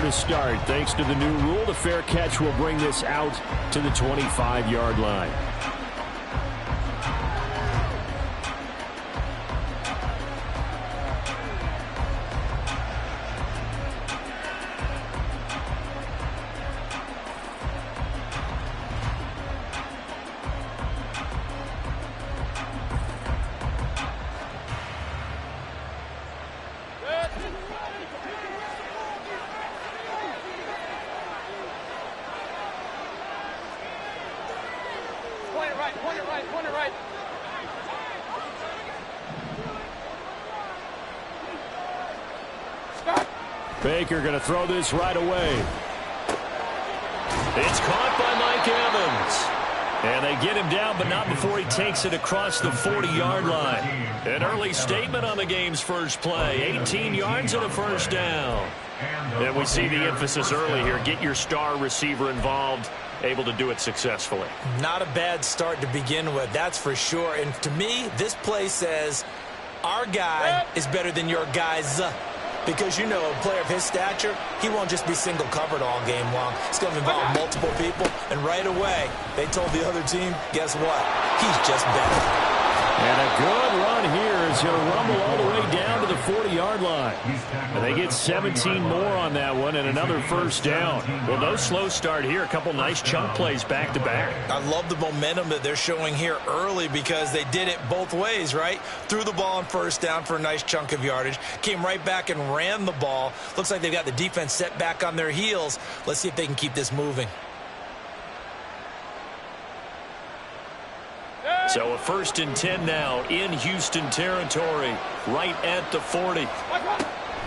to start. Thanks to the new rule, the fair catch will bring this out to the 25-yard line. Baker going to throw this right away. It's caught by Mike Evans. And they get him down, but not before he takes it across the 40-yard line. An early statement on the game's first play. 18 yards and a first down. And we see the emphasis early here. Get your star receiver involved. Able to do it successfully. Not a bad start to begin with, that's for sure. And to me, this play says our guy is better than your guys. Because, you know, a player of his stature, he won't just be single covered all game long. It's going to involve multiple people. And right away, they told the other team, guess what? He's just better. And a good run here as he'll rumble all the way down to the 40-yard line. And they get 17 more on that one and another first down. Well, no slow start here. A couple nice chunk plays back-to-back. I love the momentum that they're showing here early because they did it both ways, right? Threw the ball on first down for a nice chunk of yardage. Came right back and ran the ball. Looks like they've got the defense set back on their heels. Let's see if they can keep this moving. So a 1st and 10 now in Houston territory, right at the 40.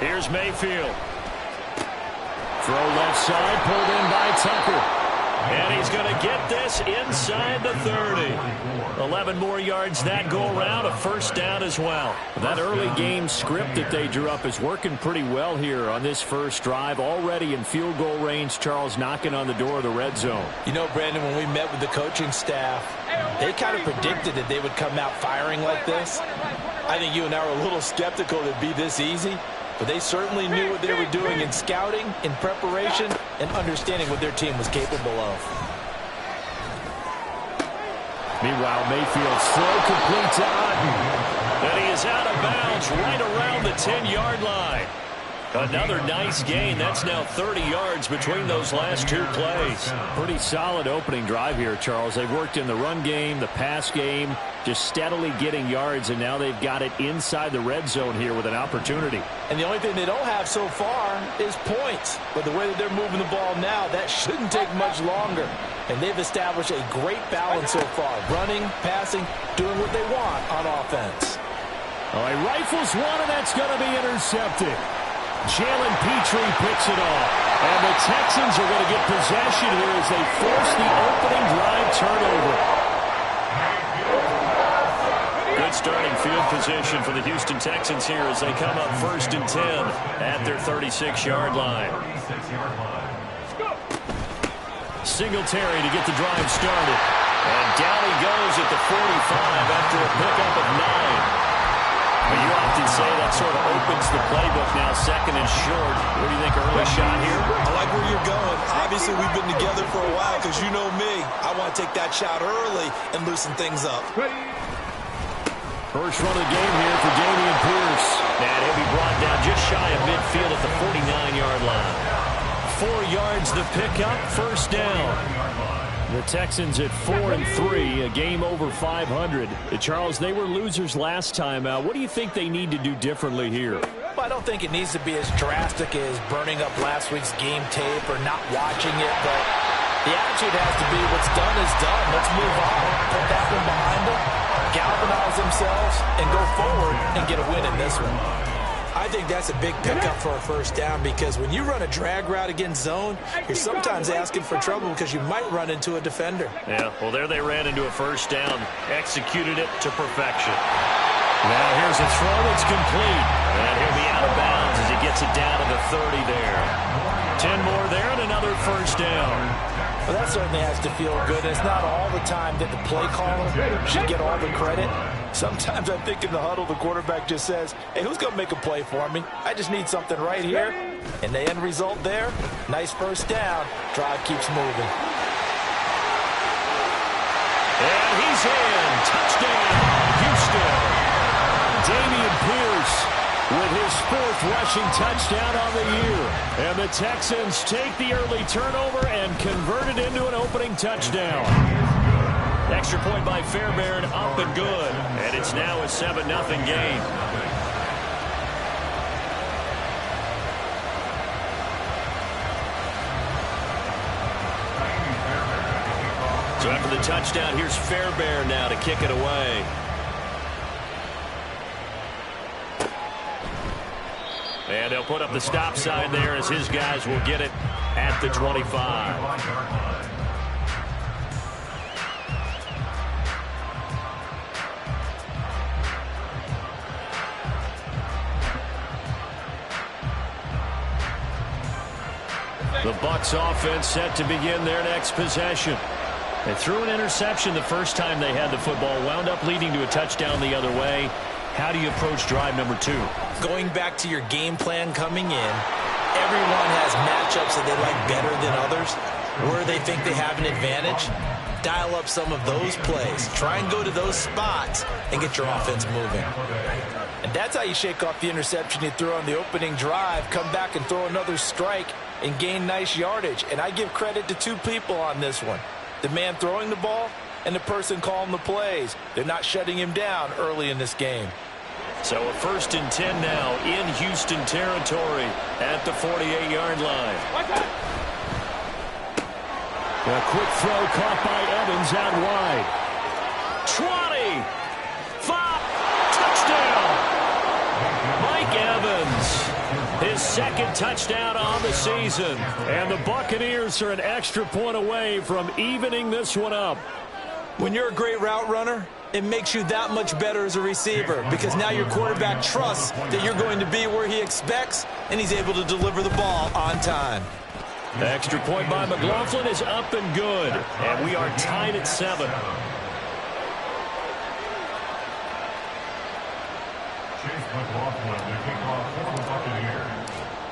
Here's Mayfield. Throw left side, pulled in by Tucker. And he's going to get this inside the 30. 11 more yards that go around, a first down as well. That early game script that they drew up is working pretty well here on this first drive. Already in field goal range, Charles knocking on the door of the red zone. You know, Brandon, when we met with the coaching staff, they kind of predicted that they would come out firing like this. I think you and I were a little skeptical it'd be this easy. But they certainly knew what they were doing in scouting, in preparation, and understanding what their team was capable of. Meanwhile, Mayfield's throw complete to Otten. And he is out of bounds right around the 10-yard line. Another nice gain. That's now 30 yards between those last two plays. Pretty solid opening drive here, Charles. They've worked in the run game, the pass game, just steadily getting yards, and now they've got it inside the red zone here with an opportunity. And the only thing they don't have so far is points. But the way that they're moving the ball now, that shouldn't take much longer. And they've established a great balance so far. Running, passing, doing what they want on offense. All right, rifles one, and that's going to be intercepted. Jalen Petrie picks it off. And the Texans are going to get possession here as they force the opening drive turnover. Good starting field position for the Houston Texans here as they come up 1st and 10 at their 36-yard line. Singletary to get the drive started. And down he goes at the 45 after a pickup of 9. Well, you often say that sort of opens the playbook now, 2nd and short. What do you think, early shot here? I like where you're going. Obviously, we've been together for a while because you know me. I want to take that shot early and loosen things up. First run of the game here for Dameon Pierce. And he'll be brought down just shy of midfield at the 49-yard line. 4 yards the pickup, first down. The Texans at 4-3, a game over 500. Charles, they were losers last time out. What do you think they need to do differently here? Well, I don't think it needs to be as drastic as burning up last week's game tape or not watching it, but the attitude has to be what's done is done. Let's move on. Put that one behind them, galvanize themselves, and go forward and get a win in this one. I think that's a big pickup for a first down because when you run a drag route against zone, you're sometimes asking for trouble because you might run into a defender. Yeah, well, there they ran into a first down, executed it to perfection. Now here's a throw that's complete. And he'll be out of bounds as he gets it down to the 30 there. 10 more there and another first down. Well, that certainly has to feel good. It's not all the time that the play caller should get all the credit. Sometimes I think in the huddle, the quarterback just says, hey, who's going to make a play for me? I just need something right here. And the end result there, nice first down. Drive keeps moving. And he's in. Touchdown, Houston. Dameon Pierce with his 4th rushing touchdown on the year. And the Texans take the early turnover and convert it into an opening touchdown. Extra point by Fairbairn, up and good. And it's now a 7-0 game. So after the touchdown, here's Fairbairn now to kick it away. And they'll put up the stop sign there as his guys will get it at the 25. The Bucs offense set to begin their next possession. They threw an interception the first time they had the football, wound up leading to a touchdown the other way. How do you approach drive number 2? Going back to your game plan coming in, everyone has matchups that they like better than others, where they think they have an advantage. Dial up some of those plays. Try and go to those spots and get your offense moving. And that's how you shake off the interception you threw on the opening drive, come back and throw another strike and gain nice yardage. And I give credit to 2 people on this one. The man throwing the ball and the person calling the plays. They're not shutting him down early in this game. So a 1st and 10 now in Houston territory at the 48-yard line. A quick throw caught by Evans out wide. 20, 5, touchdown. Mike Evans, his 2nd touchdown on the season. And the Buccaneers are an extra point away from evening this one up. When you're a great route runner, it makes you that much better as a receiver because now your quarterback trusts that you're going to be where he expects, and he's able to deliver the ball on time. The extra point by McLaughlin is up and good, and we are tied at 7.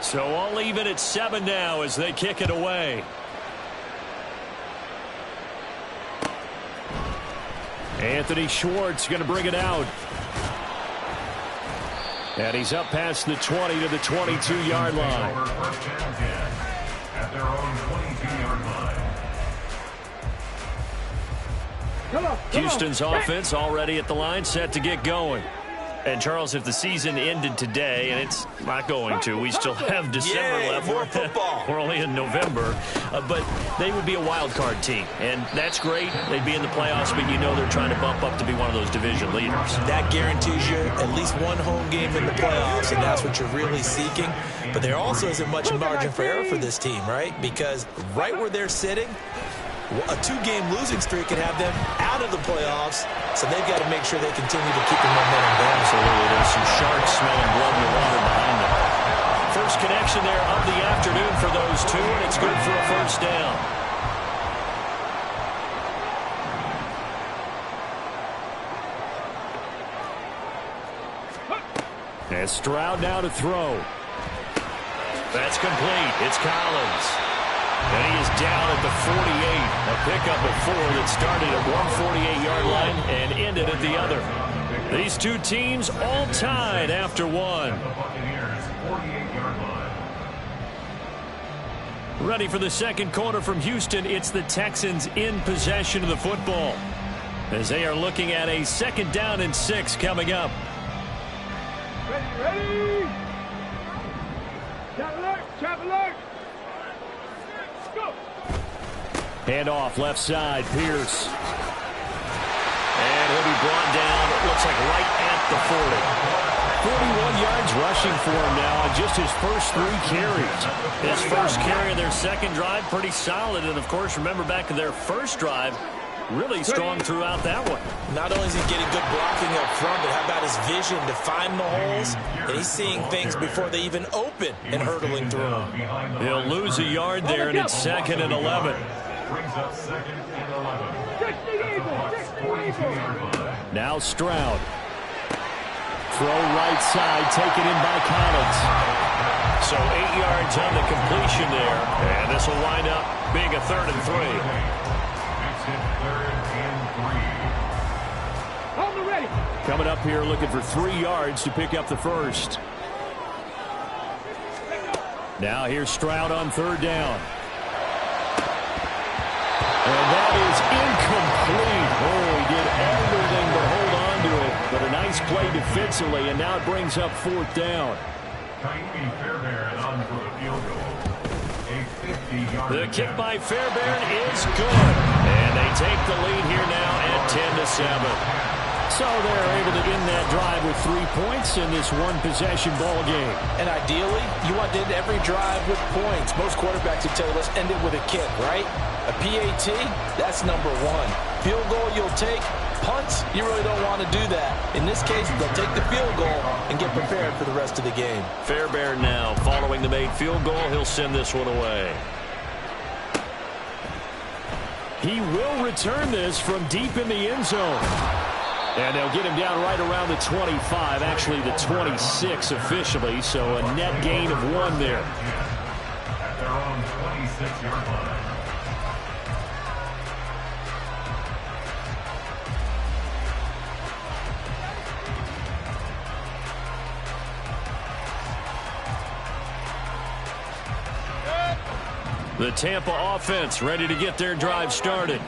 So all even at 7 now as they kick it away. Anthony Schwartz going to bring it out. And he's up past the 20 to the 22-yard line. At their own 22-yard line. Houston's offense already at the line, set to get going. And, Charles, if the season ended today, and it's not going to, we still have December left. More football. We're only in November. But they would be a wild card team. And that's great. They'd be in the playoffs, but you know they're trying to bump up to be one of those division leaders. That guarantees you at least one home game in the playoffs, and that's what you're really seeking. But there also isn't much margin for error for this team, right? Because right where they're sitting, a 2-game losing streak could have them out of the playoffs, so they've got to make sure they continue to keep the momentum going. Absolutely. There's some sharks smelling blood in the water behind them. First connection there of the afternoon for those 2, and it's good for a 1st down. And Stroud now to throw. That's complete. It's Collins. And he is down at the 48. A pickup of 4 that started at one 48-yard line and ended at the other. These 2 teams all tied after 1. Ready for the second quarter from Houston. It's the Texans in possession of the football as they are looking at a 2nd down and 6 coming up. Ready? Trap alert! Go! Hand off left side, Pierce. And he'll be brought down, it looks like right at the 40. 41 yards rushing for him now on just his first 3 carries. His first carry of their second drive, pretty solid. And, of course, remember back to their first drive, really strong throughout that one. Not only is he getting good blocking up front, but how about his vision to find the holes? And he's seeing things before they even open and hurtling through them. He'll lose a yard there, and it's 2nd and 11. Brings up second and 11. Now Stroud. Throw right side, taken in by Collins. So 8 yards on the completion there. And this will wind up being a 3rd and 3. Makes it 3rd and 3. Hold it ready. Coming up here looking for 3 yards to pick up the first. Now here's Stroud on 3rd down. And that is incomplete. Oh, he did everything but hold on to it. But a nice play defensively, and now it brings up 4th down. Tyree Fairbairn on for the field goal. A 50-yard. The kick by Fairbairn is good. And they take the lead here now at 10-7. So they're able to end that drive with 3 points in this one-possession ball game. And ideally, you want to end every drive with points. Most quarterbacks would tell you, let's end it with a kick, right? A PAT, that's number 1. Field goal you'll take. Punts, you really don't want to do that. In this case, they'll take the field goal and get prepared for the rest of the game. Fairbairn now following the made field goal. He'll send this one away. He will return this from deep in the end zone. And they'll get him down right around the 25, actually the 26 officially, so a net gain of 1 there. At their own 26-yard line. The Tampa offense ready to get their drive started.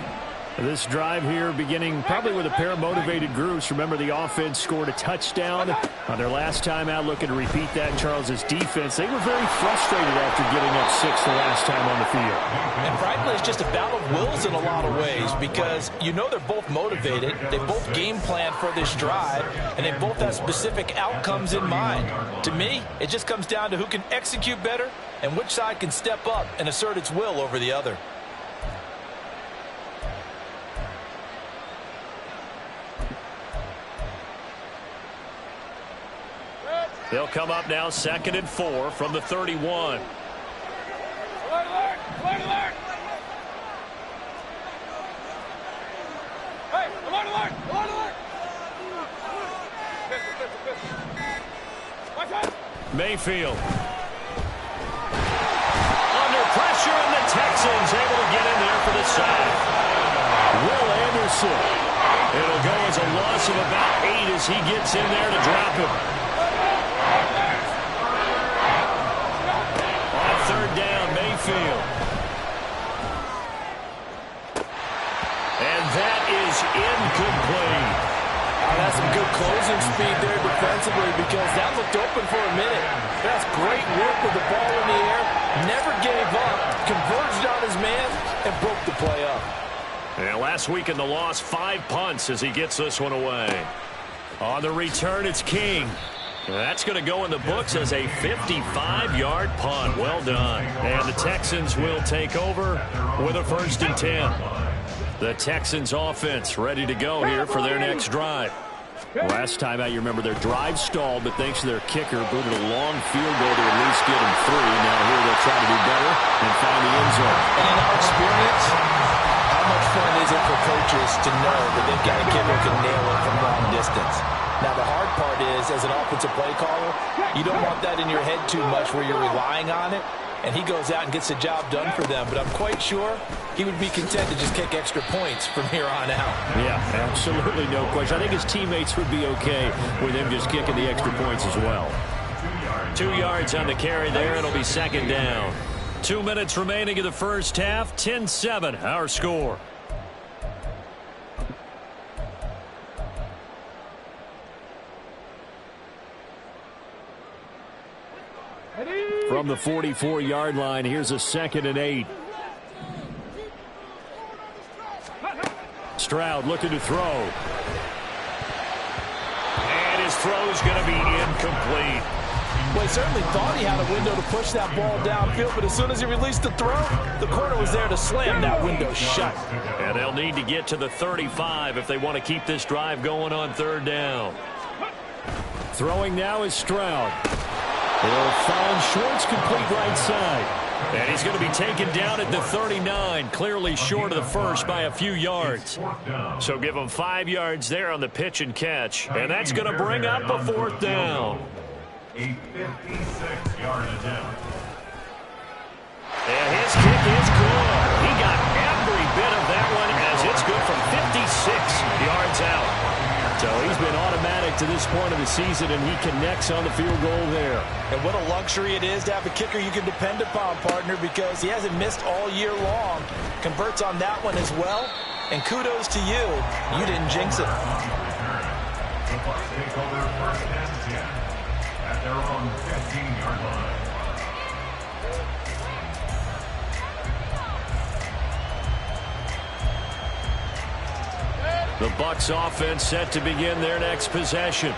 This drive here beginning probably with a pair of motivated groups. Remember, the offense scored a touchdown on their last time out. Looking to repeat that. Charles's defense, they were very frustrated after giving up 6 the last time on the field. And frankly, it's just a battle of wills in a lot of ways because you know they're both motivated. They both game plan for this drive, and they both have specific outcomes in mind. To me, it just comes down to who can execute better and which side can step up and assert its will over the other. They'll come up now 2nd and 4 from the 31. Alert, alert, alert, alert. Hey, alert, alert, alert, alert. Watch out. Mayfield. Under pressure, and the Texans able to get in there for the sack. Will Anderson. It'll go as a loss of about 8 as he gets in there to drop him. On 3rd down, Mayfield. And that is incomplete. That's some good closing speed there defensively because that looked open for a minute. That's great work with the ball in the air. Never gave up, converged on his man, and broke the play up. And last week in the loss, 5 punts as he gets this one away. On the return, it's King. That's going to go in the books as a 55-yard punt. Well done. And the Texans will take over with a 1st and 10. The Texans offense ready to go here for their next drive. Last time out, you remember their drive stalled, but thanks to their kicker, booted a long field goal to at least get them 3. Now here they'll try to do better and find the end zone. And in our experience, how much fun is it for coaches to know that they've got a kicker who can nail it from long distance? Now, the hard part is, as an offensive play caller, you don't want that in your head too much where you're relying on it, and he goes out and gets the job done for them. But I'm quite sure he would be content to just kick extra points from here on out. Yeah, absolutely no question. I think his teammates would be okay with him just kicking the extra points as well. 2 yards on the carry there. It'll be 2nd down. 2 minutes remaining in the first half. 10-7, our score. From the 44-yard line, here's a 2nd and 8. Stroud looking to throw. And his throw's going to be incomplete. Well, he certainly thought he had a window to push that ball downfield, but as soon as he released the throw, the corner was there to slam that window shut. And they'll need to get to the 35 if they want to keep this drive going on 3rd down. Throwing now is Stroud. He'll find Schwartz complete right side. And he's going to be taken down at the 39, clearly short of the first by a few yards. So give him 5 yards there on the pitch and catch, and that's going to bring up a 4th down. A 56-yard attempt. And his kick is good. He got every bit of that one as it's good from 56 yards out. So he's been automatic to this point of the season, and he connects on the field goal there. And what a luxury it is to have a kicker you can depend upon, partner, because he hasn't missed all year long. Converts on that one as well. And kudos to you. You didn't jinx it. The Bucs take over first and 10 at their own 15-yard line. The Bucs offense set to begin their next possession.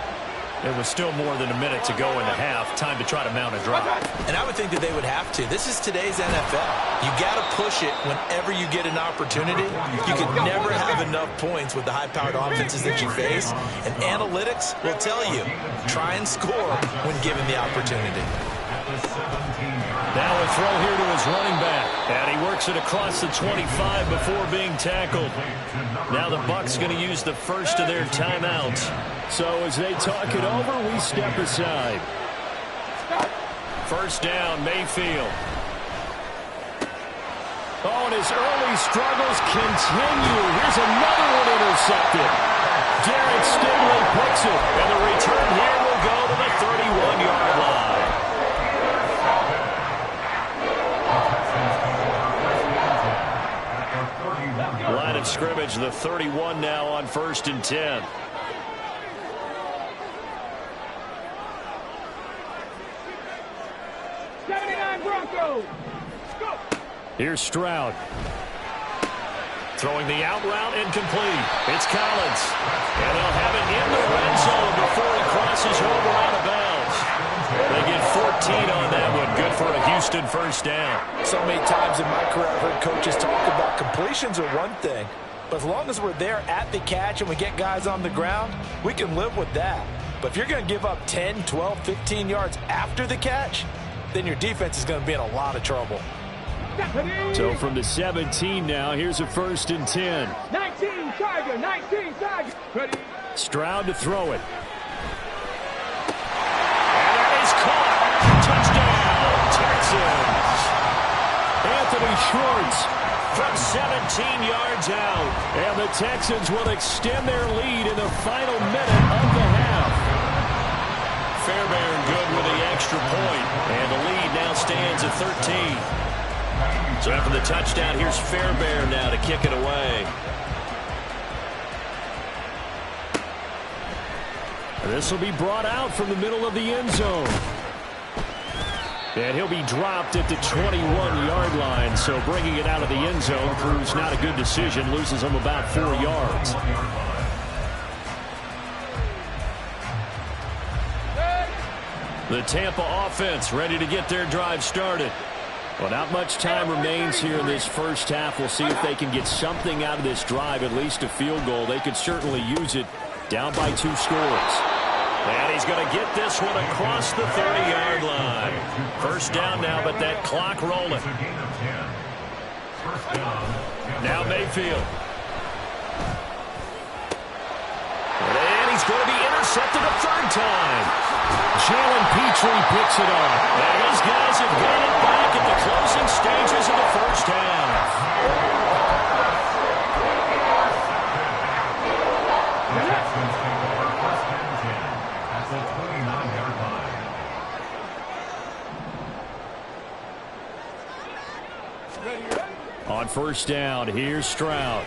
There was still more than a minute to go in the half. Time to try to mount a drive. And I would think that they would have to. This is today's NFL. You got to push it whenever you get an opportunity. You can never have enough points with the high-powered offenses that you face. And analytics will tell you, try and score when given the opportunity. Now a throw here to his running back. And he works it across the 25 before being tackled. Now the Bucs going to use the first of their timeouts. So as they talk it over, we step aside. First down, Mayfield. Oh, and his early struggles continue. Here's another one intercepted. Garrett Stingley picks it. And the return here will go to the 31-yard line. Line of scrimmage, the 31 now on 1st and 10. Here's Stroud. Throwing the out route incomplete. It's Collins. And they'll have it in the red zone before he crosses over out of bounds. They get 14 on that one. Good for a Houston first down. So many times in my career I've heard coaches talk about completions are one thing. But as long as we're there at the catch and we get guys on the ground, we can live with that. But if you're going to give up 10, 12, 15 yards after the catch, then your defense is going to be in a lot of trouble. So from the 17 now, here's a 1st and 10. 19 Tiger, 19 Tiger. Ready? Stroud to throw it. And that is caught. Touchdown, Texans. Anthony Schwartz from 17 yards out. And the Texans will extend their lead in the final minute of the half. Fairbairn good with the extra point. And the lead now stands at 13. So after the touchdown, here's Fairbairn now to kick it away. This will be brought out from the middle of the end zone. And he'll be dropped at the 21-yard line. So bringing it out of the end zone proves not a good decision. Loses him about 4 yards. The Tampa offense ready to get their drive started. Well, not much time remains here in this first half. We'll see if they can get something out of this drive, at least a field goal. They could certainly use it down by 2 scores. And he's going to get this one across the 30-yard line. First down now, but that clock rolling. Now Mayfield. And he's going to be intercepted a 3rd time. Jalen Petrie picks it up. And his guys have got it back at the closing stages of the first half. The Texans take over first and 10 at the 29-yard line. On first down, here's Stroud.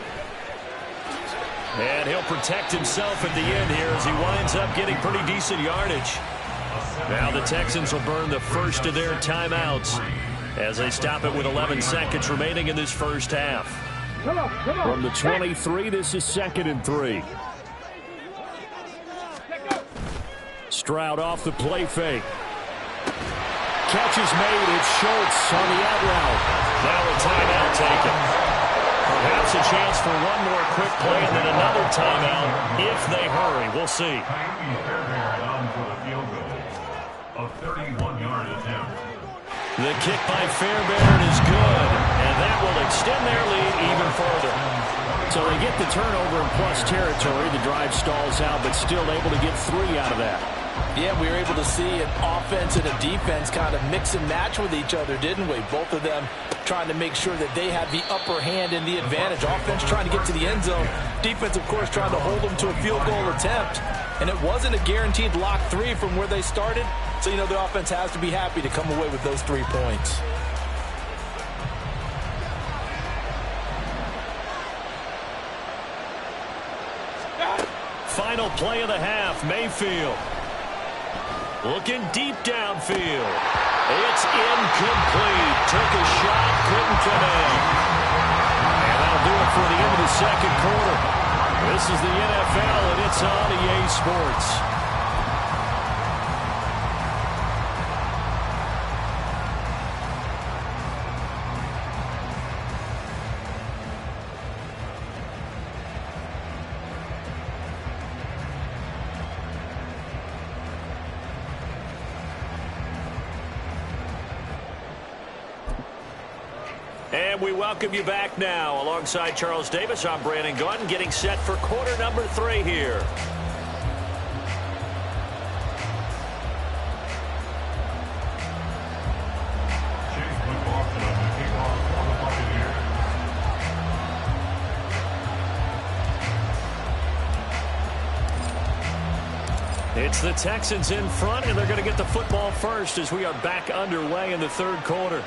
And he'll protect himself at the end here as he winds up getting pretty decent yardage. Now the Texans will burn the first of their timeouts as they stop it with 11 seconds remaining in this first half. From the 23, this is 2nd and 3. Stroud off the play fake. Catch is made. It's Schultz on the out route. Now a timeout taken. Perhaps a chance for one more quick play and then another timeout if they hurry. We'll see. Fairbairn on for the field goal. A 31-yard attempt. The kick by Fairbairn is good, and that will extend their lead even further. So they get the turnover in plus territory. The drive stalls out, but still able to get 3 out of that. Yeah, we were able to see an offense and a defense kind of mix and match with each other, didn't we? Both of them trying to make sure that they have the upper hand and the advantage. Offense trying to get to the end zone. Defense, of course, trying to hold them to a field goal attempt. And it wasn't a guaranteed lock 3 from where they started. So, you know, the offense has to be happy to come away with those 3 points. Final play of the half, Mayfield. Looking deep downfield. It's incomplete. Took a shot, couldn't connect. And that'll do it for the end of the second quarter. This is the NFL, and it's on EA Sports. And we welcome you back now. Alongside Charles Davis, I'm Brandon Gaudin, getting set for quarter number 3 here. Chase McLaughlin, the kickoff for the Buccaneers. It's the Texans in front, and they're going to get the football first as we are back underway in the third quarter.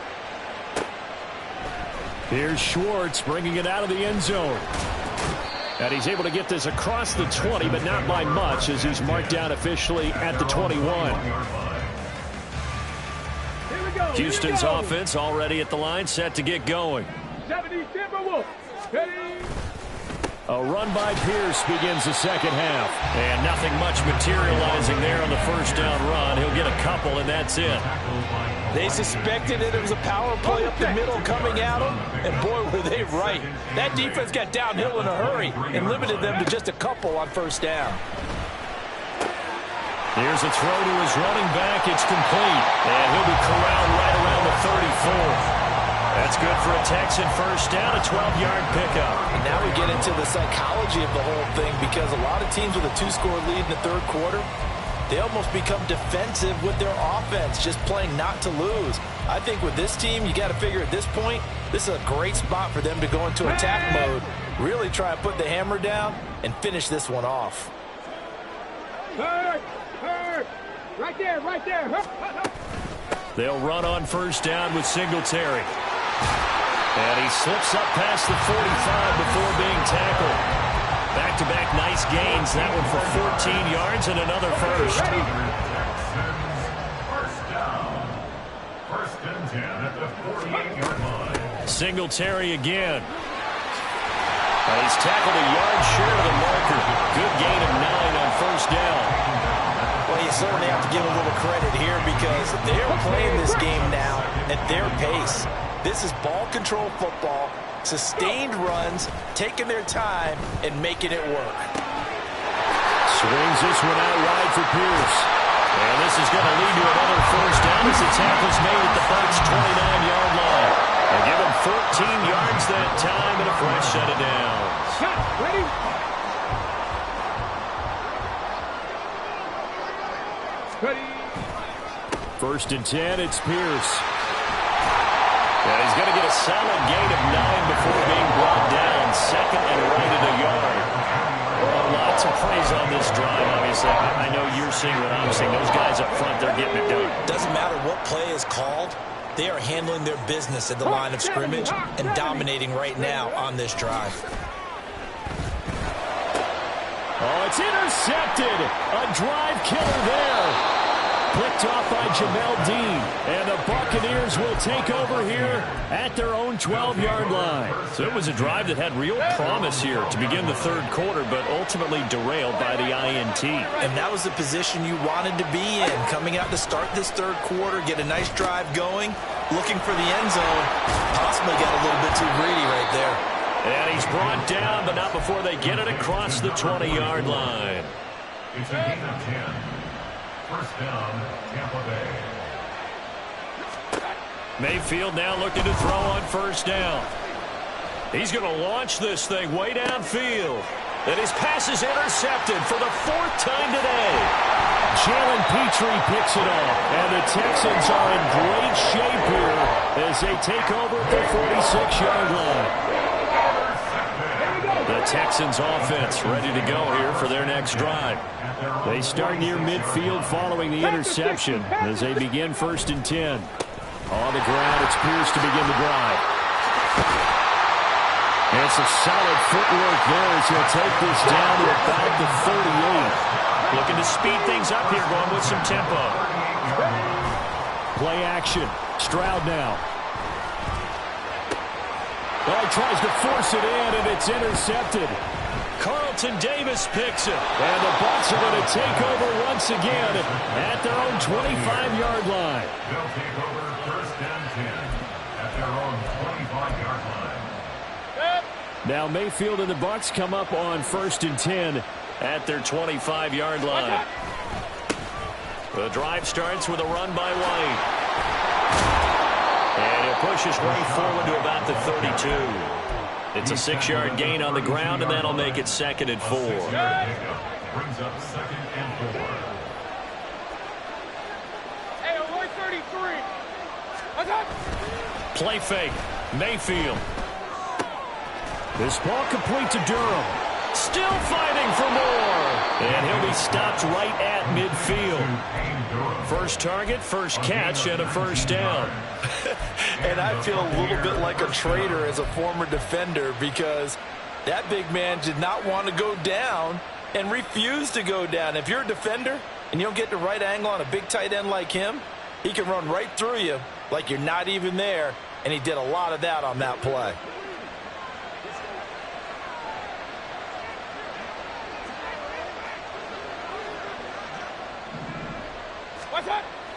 Here's Schwartz bringing it out of the end zone. And he's able to get this across the 20, but not by much as he's marked down officially at the 21. Houston's offense already at the line, set to get going. 70 Timberwolves. Ready? A run by Pierce begins the second half. And nothing much materializing there on the first down run. He'll get a couple, and that's it. They suspected that it was a power play up the middle coming at them, and boy, were they right. That defense got downhill in a hurry and limited them to just a couple on first down. Here's a throw to his running back. It's complete. And he'll be corralled right around the 34. That's good for a Texan first down, a 12-yard pickup. And now we get into the psychology of the whole thing, because a lot of teams with a 2-score lead in the third quarter, they almost become defensive with their offense, just playing not to lose. I think with this team, you got to figure at this point, this is a great spot for them to go into attack mode, really try to put the hammer down and finish this one off. Hurt! Right there, right there. They'll run on first down with Singletary. And he slips up past the 45 before being tackled. Back-to-back nice gains. That one for 14 yards and another first. First down. First and 10 at the 48-yard line. Singletary again. He's tackled a yard short of the marker. Good gain of 9 on first down. Well, you certainly have to give a little credit here, because they're playing this game now at their pace. This is ball control football, sustained runs, taking their time, and making it work. Swings this one out wide for Pierce. And this is going to lead to another first down as the tackle's made at the Bucs' 29-yard line. They give him 14 yards that time and a fresh set of downs. Ready? Ready? First and 10, it's Pierce. And he's going to get a solid gain of 9 before being brought down. Second and right at a yard. Well, lots of praise on this drive, obviously. I know you're seeing what I'm seeing. Those guys up front, they're getting it done. Doesn't matter what play is called. They are handling their business at the line of scrimmage and dominating right now on this drive. Oh, it's intercepted. A drive killer there. Picked off by Jamel Dean. And the Buccaneers will take over here at their own 12-yard line. So it was a drive that had real promise here to begin the third quarter, but ultimately derailed by the INT. And that was the position you wanted to be in, coming out to start this third quarter, get a nice drive going, looking for the end zone. Possibly got a little bit too greedy right there. And he's brought down, but not before they get it across the 20-yard line. It's a gain of 10. First down, Tampa Bay. Mayfield now looking to throw on first down. He's going to launch this thing way downfield. And his pass is intercepted for the 4th time today. Jalen Petrie picks it off. And the Texans are in great shape here as they take over at the 46-yard line. The Texans offense ready to go here for their next drive. They start near midfield following the interception as they begin 1st and 10. On the ground, it's Pierce to begin the drive. And some solid footwork there as he'll take this down to about the 38. Looking to speed things up here, going with some tempo. Play action. Stroud now. Oh, he tries to force it in, and it's intercepted. Carlton Davis picks it. And the Bucs are going to take over once again at their own 25-yard line. They'll take over 1st and 10 at their own 25-yard line. Now Mayfield and the Bucs come up on 1st and 10 at their 25-yard line. The drive starts with a run by White. And it pushes White forward to about the 32. It's a 6-yard gain on the ground, and that'll make it 2nd and 4. Brings up 2nd and 4. Hey, 133. Play fake. Mayfield. This ball complete to Durham. Still fighting for more. And he'll be stopped right at midfield. First target, first catch, and a 1st down. And I feel a little bit like a traitor as a former defender because that big man did not want to go down and refused to go down. If you're a defender and you don't get the right angle on a big tight end like him, he can run right through you like you're not even there, and he did a lot of that on that play.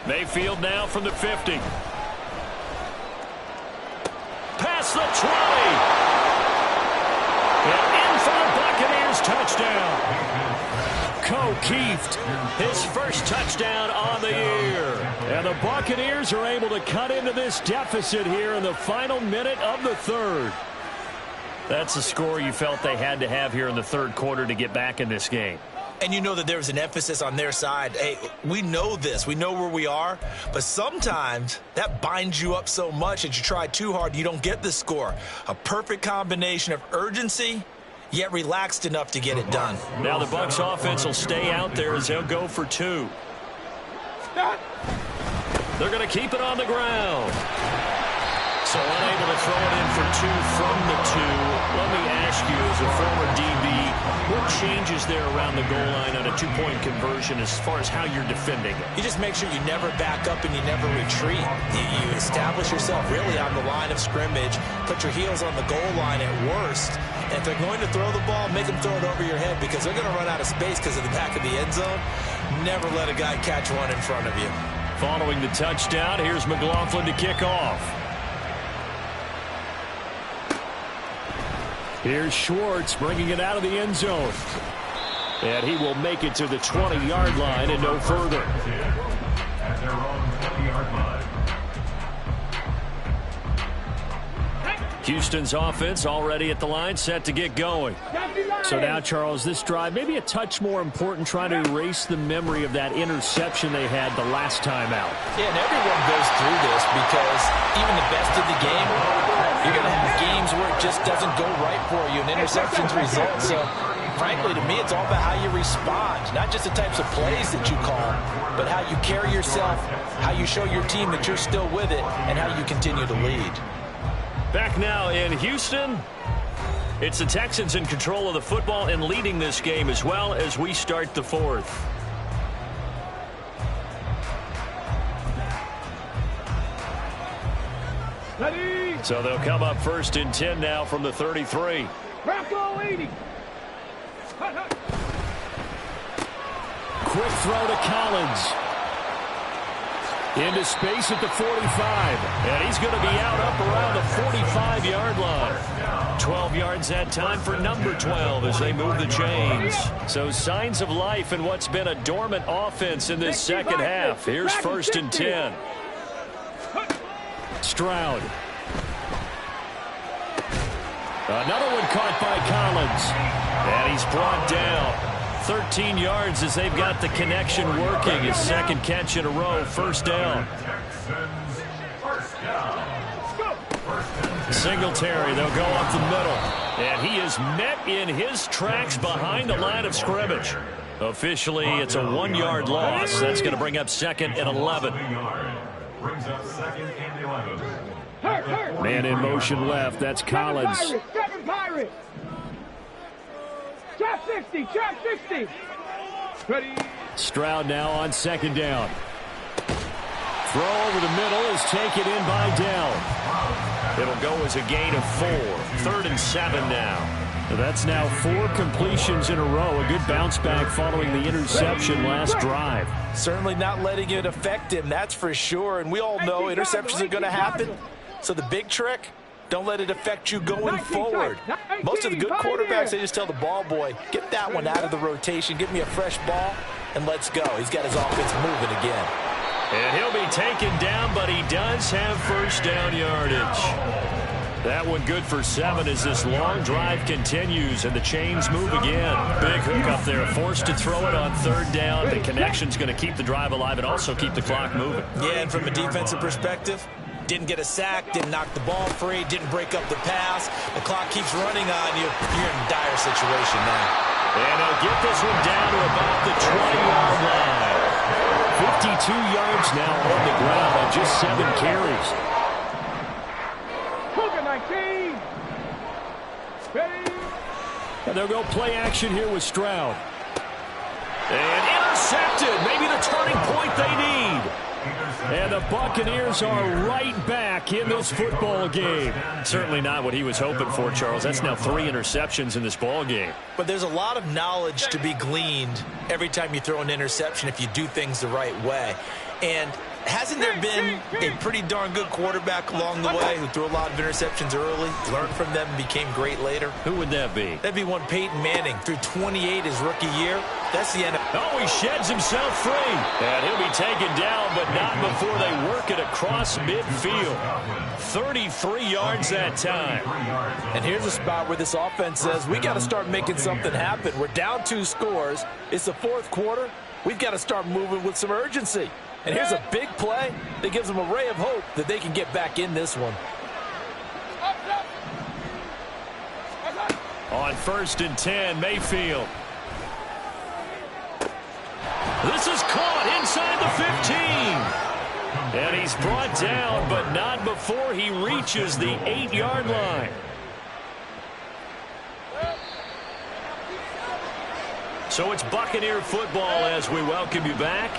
Mayfield now from the 50. Past the 20. And in for the Buccaneers touchdown. O'Keefe, his first touchdown on the year. And the Buccaneers are able to cut into this deficit here in the final minute of the 3rd. That's the score you felt they had to have here in the 3rd quarter to get back in this game. And you know that there's an emphasis on their side. Hey, we know this. We know where we are. But sometimes that binds you up so much that you try too hard, you don't get the score. A perfect combination of urgency, yet relaxed enough to get it done. Now the Bucs offense will stay out there as they'll go for 2. They're going to keep it on the ground. So unable to throw it in for 2 from the 2. Let me ask you, as a former DB, what changes there around the goal line on a 2-point conversion as far as how you're defending it? You just make sure you never back up and you never retreat. You establish yourself really on the line of scrimmage, put your heels on the goal line at worst. And if they're going to throw the ball, make them throw it over your head because they're going to run out of space because of the back of the end zone. Never let a guy catch one in front of you. Following the touchdown, here's McLaughlin to kick off. Here's Schwartz bringing it out of the end zone. And he will make it to the 20-yard line and no further. At their own 20-yard line. Houston's offense already at the line, set to get going. So now, Charles, this drive, maybe a touch more important, trying to erase the memory of that interception they had the last time out. Yeah, and everyone goes through this because even the best in the game, you're going to have games where it just doesn't go right for you, and interceptions result. So, frankly, to me, it's all about how you respond, not just the types of plays that you call, but how you carry yourself, how you show your team that you're still with it, and how you continue to lead. Back now in Houston, it's the Texans in control of the football and leading this game as well as we start the 4th. So they'll come up 1st and 10 now from the 33. Rocco 80. Quick throw to Collins. Into space at the 45. And he's going to be out up around the 45-yard line. 12 yards that time for number 12 as they move the chains. So signs of life in what's been a dormant offense in this second half. Here's 1st and 10. Stroud. Another one caught by Collins. And he's brought down. 13 yards as they've got the connection working. His second catch in a row. First down. Singletary, they'll go up the middle. And he is met in his tracks behind the line of scrimmage. Officially, it's a 1-yard loss. That's going to bring up 2nd and 11. Brings up 2nd and 11. Man in motion left. That's Collins. Seven Pirates. Trap 60. Trap 60. Ready. Stroud now on 2nd down. Throw over the middle is taken in by Dell. It'll go as a gain of 4. 3rd and 7 now. That's now 4 completions in a row. A good bounce back following the interception last drive. Certainly not letting it affect him, that's for sure. And we all know interceptions are going to happen. So the big trick, don't let it affect you going forward. Most of the good quarterbacks, they just tell the ball boy, get that one out of the rotation, give me a fresh ball, and let's go. He's got his offense moving again. And he'll be taken down, but he does have first down yardage. That one good for 7 as this long drive continues and the chains move again. Big hook up there, forced to throw it on 3rd down. The connection's going to keep the drive alive and also keep the clock moving. Yeah, and from a defensive perspective, didn't get a sack, didn't knock the ball free, didn't break up the pass. The clock keeps running on you. You're in a dire situation now. And he'll get this one down to about the 20-yard line. 52 yards now on the ground on just 7 carries. 19. Ready. And they'll go play action here with Stroud. And intercepted. Maybe the turning point they need. And the Buccaneers are right back in this football game. Certainly not what he was hoping for, Charles. That's now 3 interceptions in this ball game. But there's a lot of knowledge to be gleaned every time you throw an interception if you do things the right way. And hasn't there been a pretty darn good quarterback along the way who threw a lot of interceptions early, learned from them, and became great later? Who would that be? That'd be one Peyton Manning. Threw 28 his rookie year. That's the end. Oh, he sheds himself free. And he'll be taken down, but not before they work it across midfield. 33 yards that time. And here's a spot where this offense says, we got to start making something happen. We're down 2 scores. It's the 4th quarter. We've got to start moving with some urgency. And here's a big play that gives them a ray of hope that they can get back in this one. On 1st and 10, Mayfield. This is caught inside the 15. And he's brought down, but not before he reaches the 8-yard line. So it's Buccaneer football as we welcome you back.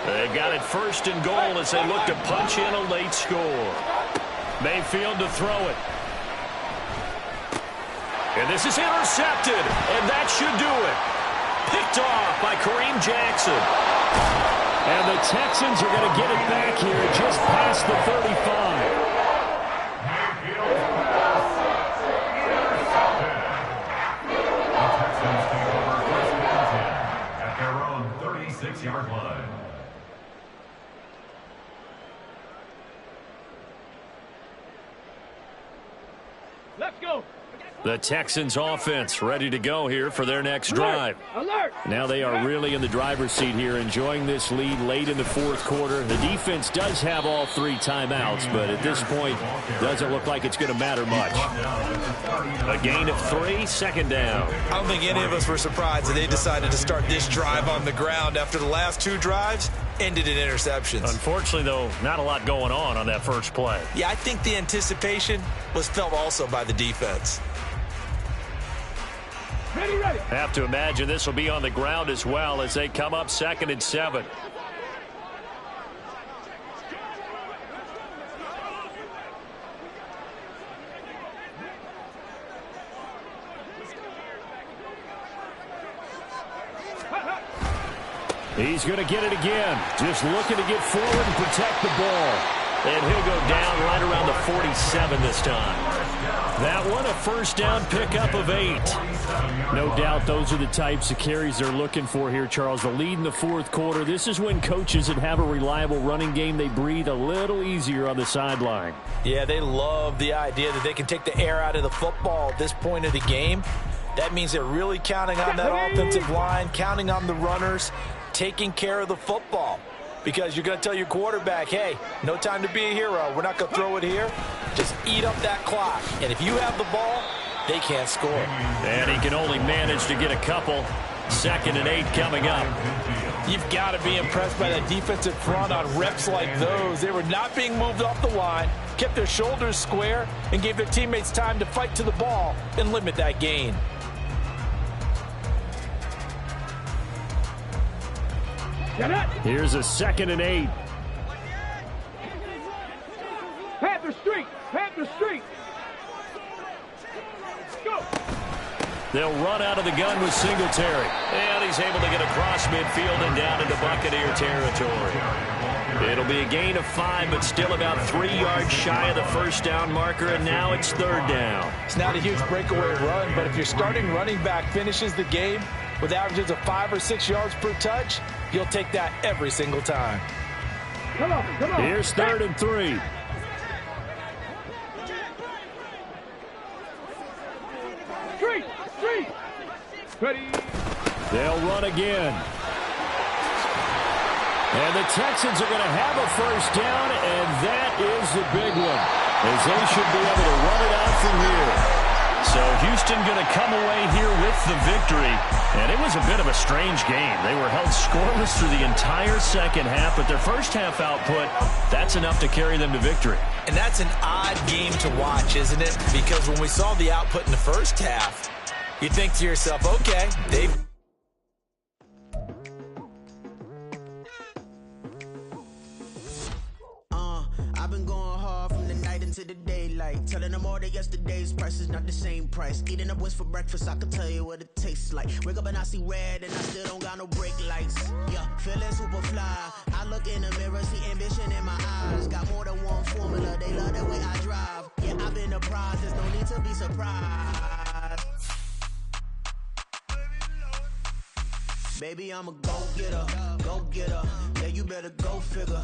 They've got it 1st and goal as they look to punch in a late score. Mayfield to throw it. And this is intercepted, and that should do it. Picked off by Kareem Jackson. And the Texans are going to get it back here just past the 35. At their own 36-yard line. Let's go. The Texans offense ready to go here for their next drive. Alert. Now they are really in the driver's seat here, enjoying this lead late in the 4th quarter. The defense does have all 3 timeouts, but at this point, doesn't look like it's going to matter much. A gain of 3, 2nd down. I don't think any of us were surprised that they decided to start this drive on the ground after the last 2 drives ended in interceptions. Unfortunately, though, not a lot going on that first play. Yeah, I think the anticipation was felt also by the defense. Ready, ready. Have to imagine this will be on the ground as well as they come up 2nd and 7. He's going to get it again. Just looking to get forward and protect the ball. And he'll go down right around the 47 this time. That one, a first down pickup of 8. No doubt those are the types of carries they're looking for here, Charles. The lead in the fourth quarter. This is when coaches that have a reliable running game, they breathe a little easier on the sideline. Yeah, they love the idea that they can take the air out of the football at this point of the game. That means they're really counting on that offensive line, counting on the runners, taking care of the football. Because you're going to tell your quarterback, hey, no time to be a hero. We're not going to throw it here. Just eat up that clock. And if you have the ball, they can't score. And he can only manage to get a couple. 2nd and 8 coming up. You've got to be impressed by that defensive front on reps like those. They were not being moved off the line, kept their shoulders square, and gave their teammates time to fight to the ball and limit that gain. Here's a 2nd and 8. Panther Street! Panther Street! Go! They'll run out of the gun with Singletary. And he's able to get across midfield and down into Buccaneer territory. It'll be a gain of 5, but still about 3 yards shy of the first down marker, and now it's 3rd down. It's not a huge breakaway run, but if your starting running back finishes the game with averages of 5 or 6 yards per touch, you'll take that every single time. Come on, come on. Here's 3rd and 3. Street! Street! Ready! They'll run again. And the Texans are going to have a first down, and that is the big one, as they should be able to run it out from here. So Houston going to come away here with the victory. And it was a bit of a strange game. They were held scoreless through the entire second half, but their first half output, that's enough to carry them to victory. And that's an odd game to watch, isn't it? Because when we saw the output in the first half, you think to yourself, okay, they've... I've been going hard from the night into the daylight, telling them all that yesterday's price is not the same price. Eating up what's for breakfast, I can tell you what it tastes like. Wake up and I see red and I still don't got no brake lights. Yeah, feeling super fly. I look in the mirror, see ambition in my eyes. Got more than one formula, they love the way I drive. Yeah, I've been a prize, there's no need to be surprised. Baby, I'm a go-getter, go-getter. Yeah, you better go figure.